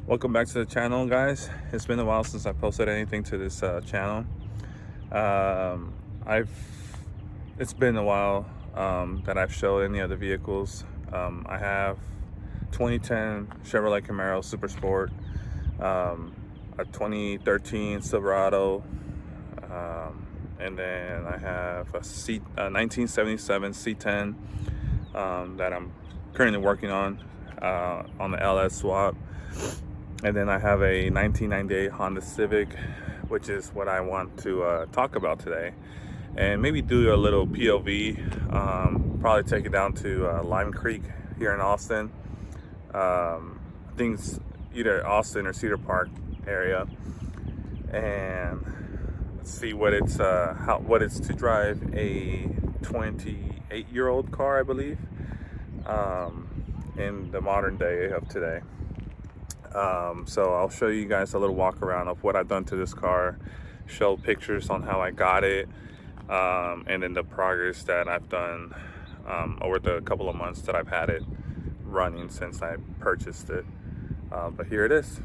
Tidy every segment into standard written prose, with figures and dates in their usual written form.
Welcome back to the channel, guys. It's been a while since I posted anything to this channel. um, I've It's been a while that I've showed any other vehicles. I have 2010 Chevrolet Camaro Super Sport, a 2013 Silverado, and then I have a 1977 C10 that I'm currently working on the LS swap. And then I have a 1998 Honda Civic, which is what I want to talk about today. And maybe do a little POV, probably take it down to Lime Creek here in Austin. I think it's either Austin or Cedar Park area. And see what it's what it's to drive a 28-year-old car, I believe, in the modern day of today. So I'll show you guys a little walk around of what I've done to this car, show pictures on how I got it, and then the progress that I've done over the couple of months that I've had it running since I purchased it. But here it is.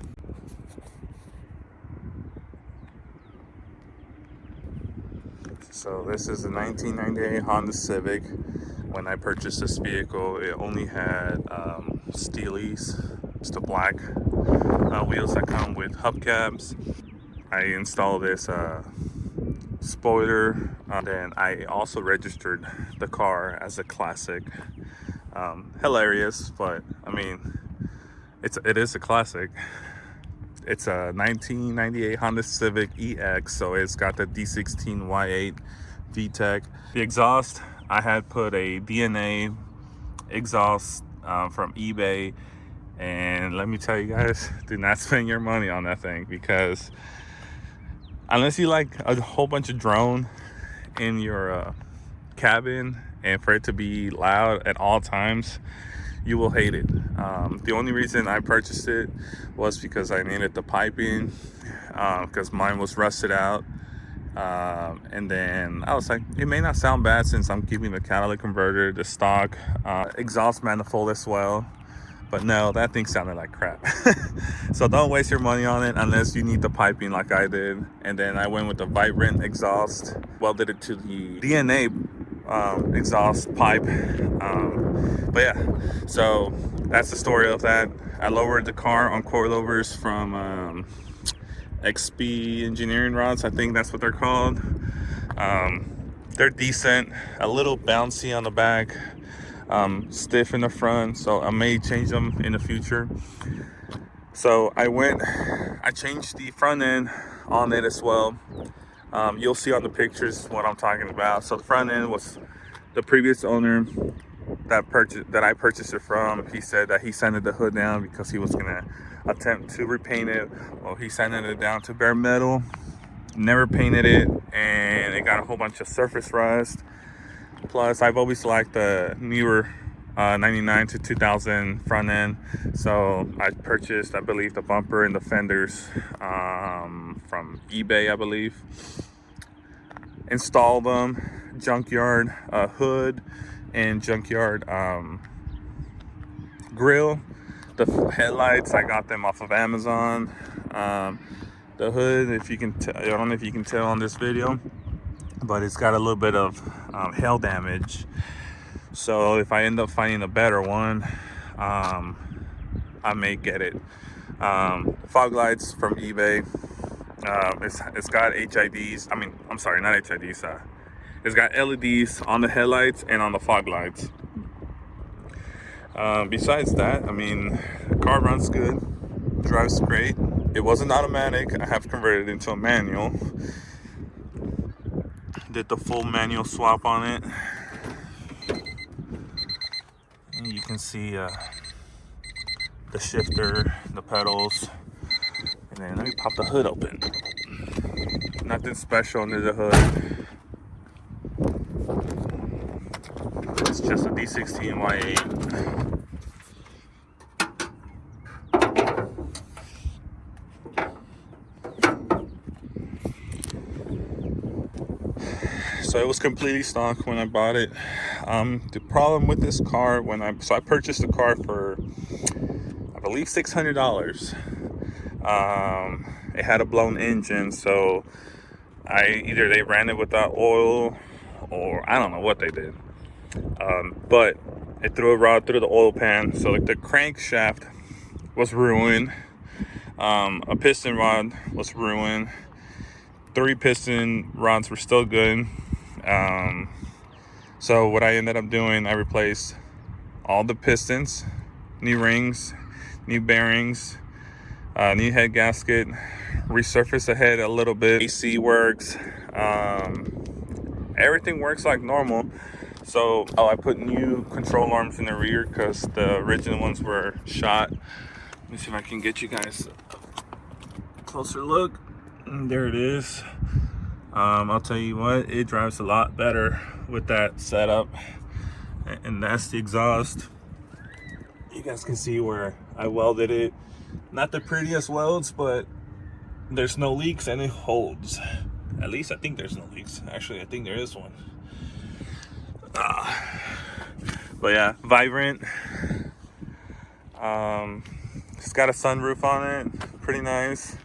So this is a 1998 Honda Civic. When I purchased this vehicle, it only had Steelies, just the black wheels that come with hubcaps. I installed this spoiler. Then I also registered the car as a classic. Hilarious, but I mean, it is a classic. It's a 1998 Honda Civic EX, so it's got the D16 Y8 VTEC. The exhaust, I had put a DNA exhaust from eBay, and let me tell you guys, do not spend your money on that thing, because unless you like a whole bunch of drone in your cabin and for it to be loud at all times, you will hate it. The only reason I purchased it was because I needed the piping, because mine was rusted out. And then I was like, it may not sound bad since I'm keeping the catalytic converter, the stock exhaust manifold as well. But no, that thing sounded like crap. So don't waste your money on it unless you need the piping like I did. And then I went with the Vibrant exhaust, welded it to the DNA exhaust pipe. But yeah, so that's the story of that. I lowered the car on coilovers from XP engineering rods. I think that's what they're called. They're decent, a little bouncy on the back, stiff in the front, so I may change them in the future. So I changed the front end on it as well. You'll see on the pictures what I'm talking about. So the front end was the previous owner that I purchased it from. He said that he sanded the hood down because he was gonna attempt to repaint it. Well, he sanded it down to bare metal, never painted it, and it got a whole bunch of surface rust. Plus, I've always liked the newer 99 to 2000 front end, so I purchased, I believe, the bumper and the fenders from eBay, I believe. Installed them, junkyard hood and junkyard grill. The headlights, I got them off of Amazon. The hood, if you can I don't know if you can tell on this video, but it's got a little bit of hail damage. So if I end up finding a better one, I may get it. Fog lights from eBay. It's got HIDs. I'm sorry, not HIDs. It's got LEDs on the headlights and on the fog lights. Besides that, the car runs good, drives great. It wasn't automatic. I have converted it into a manual. Did the full manual swap on it. And you can see the shifter, the pedals. And then let me pop the hood open. Nothing special under the hood. It's just a D16 Y8. So it was completely stock when I bought it. The problem with this car, I purchased the car for, I believe, $600. It had a blown engine, so either they ran it without oil, or I don't know what they did. But it threw a rod through the oil pan, so like the crankshaft was ruined. A piston rod was ruined. 3 piston rods were still good. So what I ended up doing, I replaced all the pistons, new rings, new bearings, new head gasket, resurfaced the head a little bit. AC works. Everything works like normal. So, I put new control arms in the rear because the original ones were shot. Let me see if I can get you guys a closer look. There it is. I'll tell you what, it drives a lot better with that setup. And that's the exhaust. You guys can see where I welded it. Not the prettiest welds, but there's no leaks and it holds. At least I think there's no leaks. Actually, I think there is one. But yeah, vibrant. It's got a sunroof on it. Pretty nice.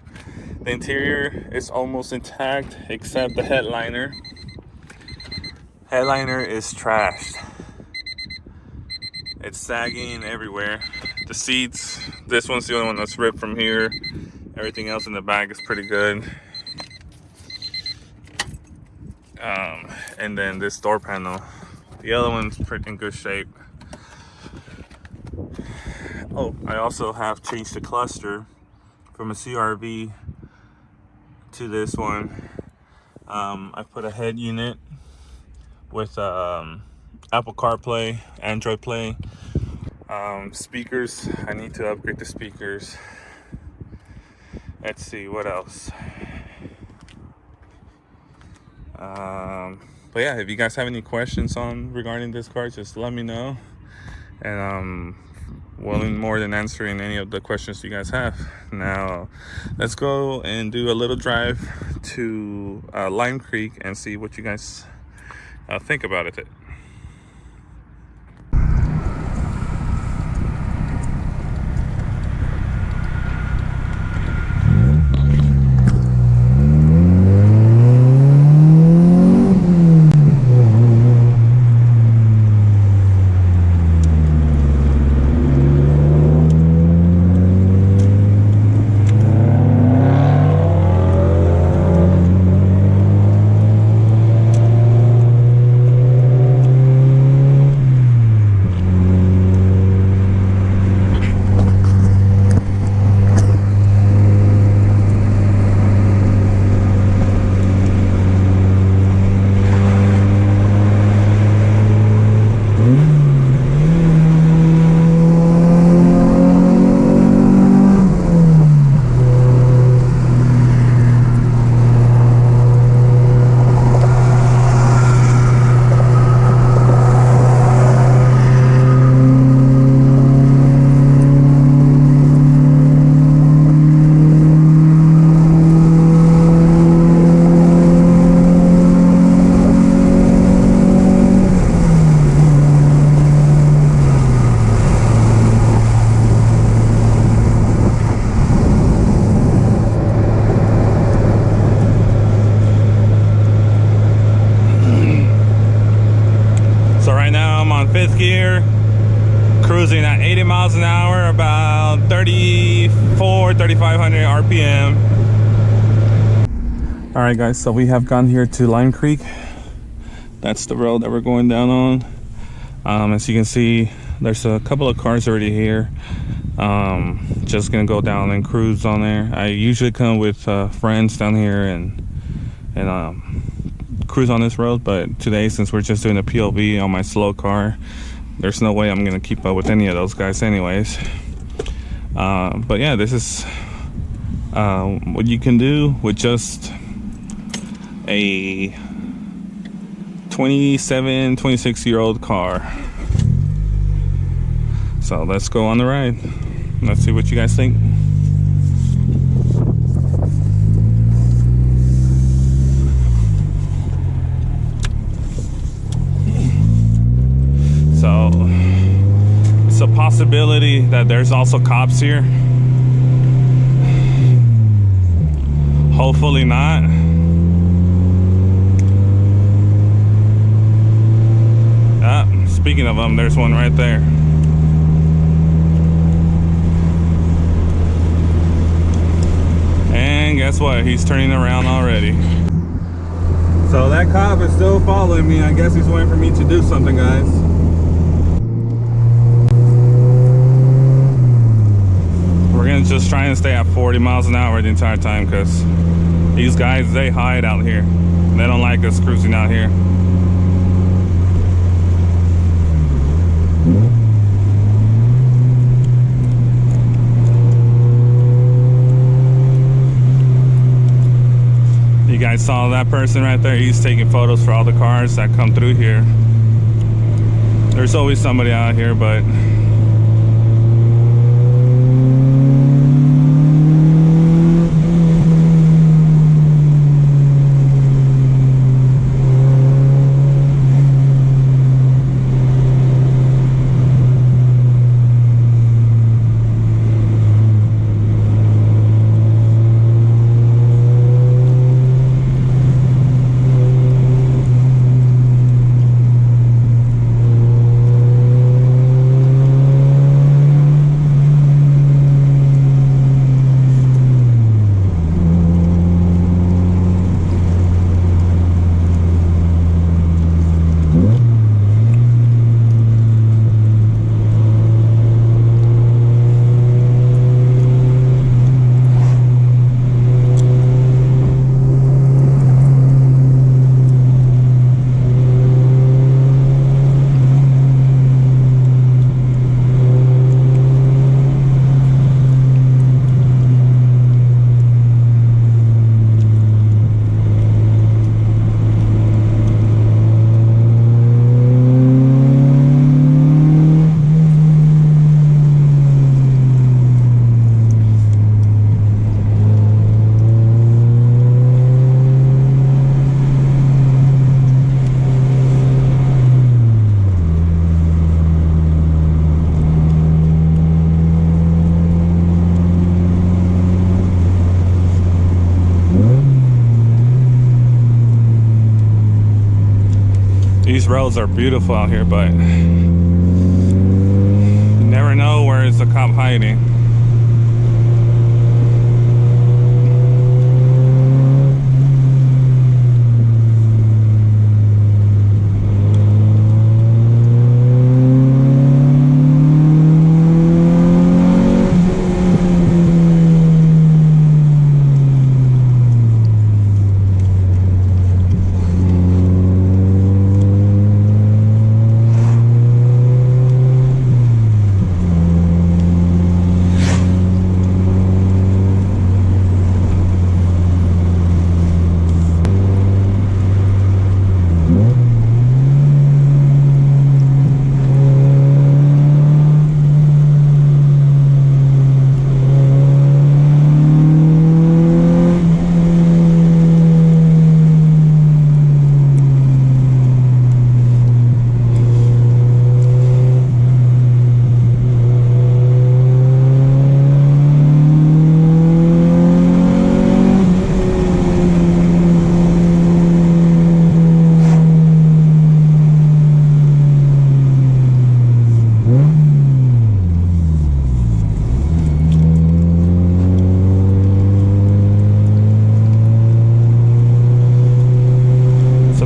The interior is almost intact except the headliner. Headliner is trashed. It's sagging everywhere. The seats, this one's the only one that's ripped from here. Everything else in the back is pretty good. And then this door panel, the other one's pretty in good shape. Oh, I also have changed the cluster from a CRV to this one. I put a head unit with Apple CarPlay, Android Play. Speakers, I need to upgrade the speakers. Let's see, what else? But yeah, if you guys have any questions regarding this car, just let me know. And I'm more than answering any of the questions you guys have. Now, let's go and do a little drive to Lime Creek and see what you guys think about it. Fifth gear, cruising at 80 miles an hour, about 3,500 RPM. All right, guys, so we have gone here to Lime Creek. That's the road that we're going down on. As you can see, there's a couple of cars already here. Just gonna go down and cruise on there. I usually come with friends down here and cruise on this road, but today, since we're just doing a POV on my slow car, there's no way I'm gonna keep up with any of those guys anyways. But yeah, this is what you can do with just a 26-year-old car. So let's go on the ride. Let's see what you guys think. So it's a possibility that there's also cops here. Hopefully not. Speaking of them, there's one right there. And guess what? He's turning around already. So that cop is still following me. I guess he's waiting for me to do something, guys. We're gonna just try and stay at 40 miles an hour the entire time, because these guys, they hide out here. They don't like us cruising out here. You guys saw that person right there? He's taking photos for all the cars that come through here. There's always somebody out here, but these roads are beautiful out here, but you never know where is the cop hiding.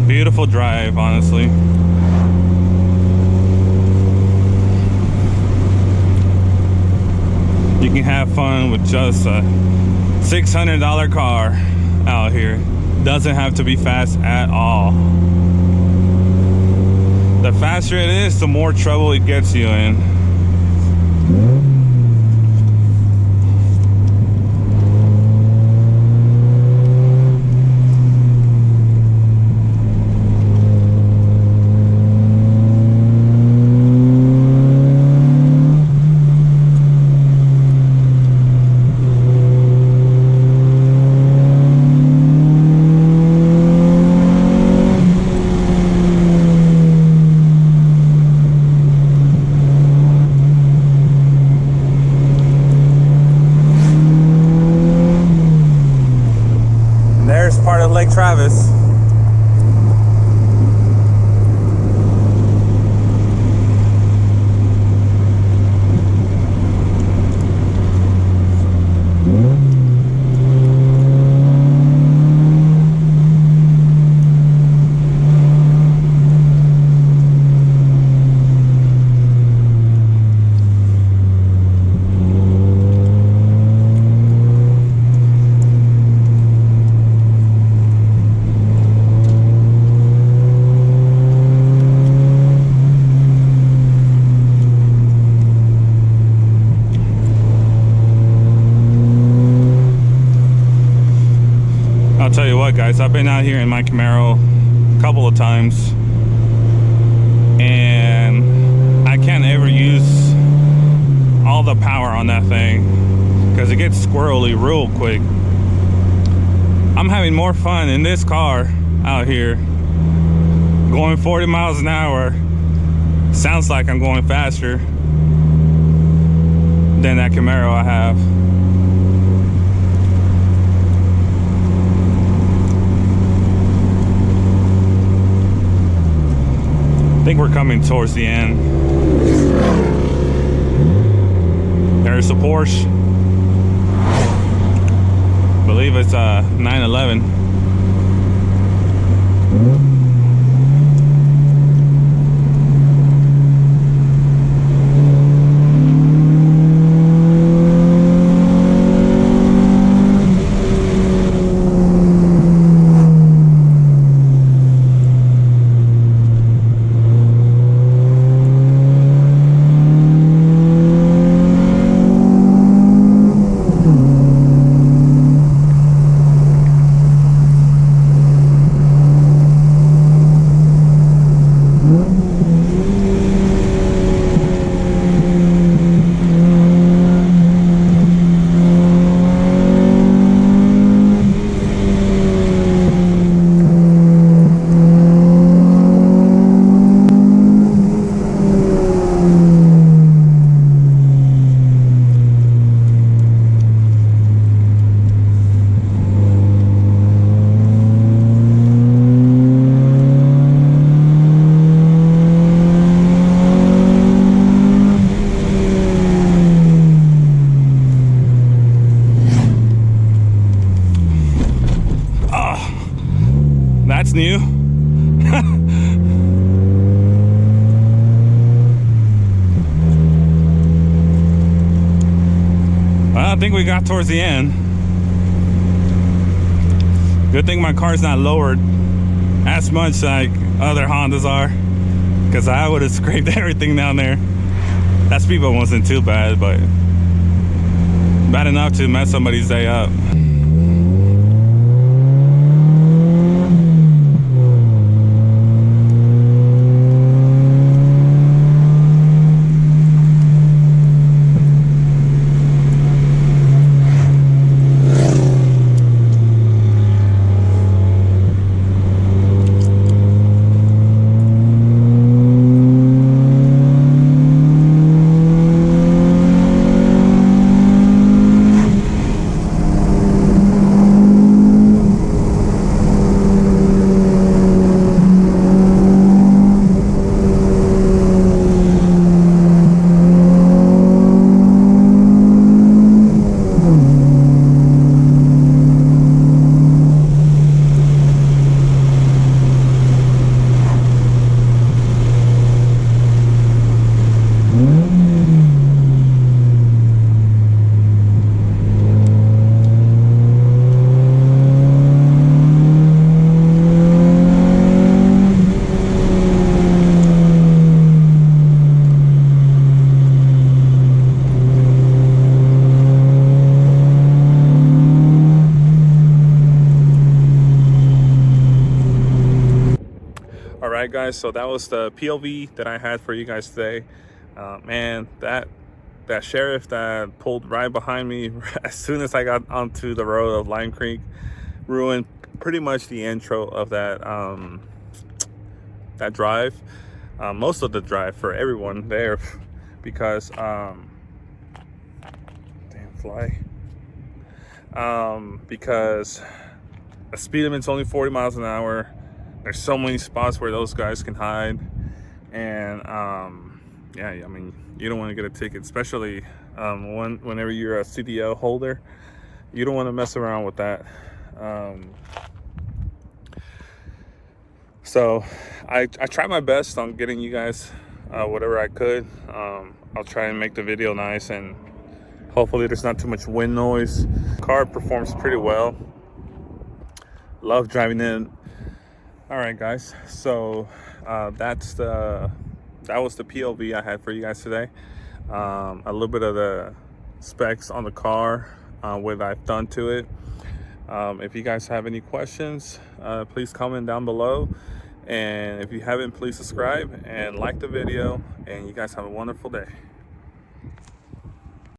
Beautiful drive, honestly. You can have fun with just a $600 car out here. Doesn't have to be fast at all. The faster it is, the more trouble it gets you in. like Travis. I'll tell you what, guys, I've been out here in my Camaro a couple of times, and I can't ever use all the power on that thing because it gets squirrely real quick. I'm having more fun in this car out here going 40 miles an hour. Sounds like I'm going faster than that Camaro I have. I think we're coming towards the end. There's the Porsche. I believe it's a 911. That's new. Well, I think we got towards the end. Good thing my car's not lowered as much like other Hondas are, because I would have scraped everything down there. That speed bump wasn't too bad, but bad enough to mess somebody's day up. Alright guys, so that was the POV that I had for you guys today. Man, that sheriff that pulled right behind me as soon as I got onto the road of Lime Creek ruined pretty much the intro of that that drive, most of the drive for everyone there, because damn fly, because a speed limit's only 40 miles an hour. There's so many spots where those guys can hide, and yeah, I mean, you don't want to get a ticket, especially whenever you're a CDL holder. You don't want to mess around with that. So I try my best on getting you guys whatever I could. I'll try and make the video nice, and hopefully there's not too much wind noise. Car performs pretty well. Love driving in. All right, guys. So that was the POV I had for you guys today. A little bit of the specs on the car, what I've done to it. If you guys have any questions, please comment down below. And if you haven't, please subscribe and like the video. And you guys have a wonderful day.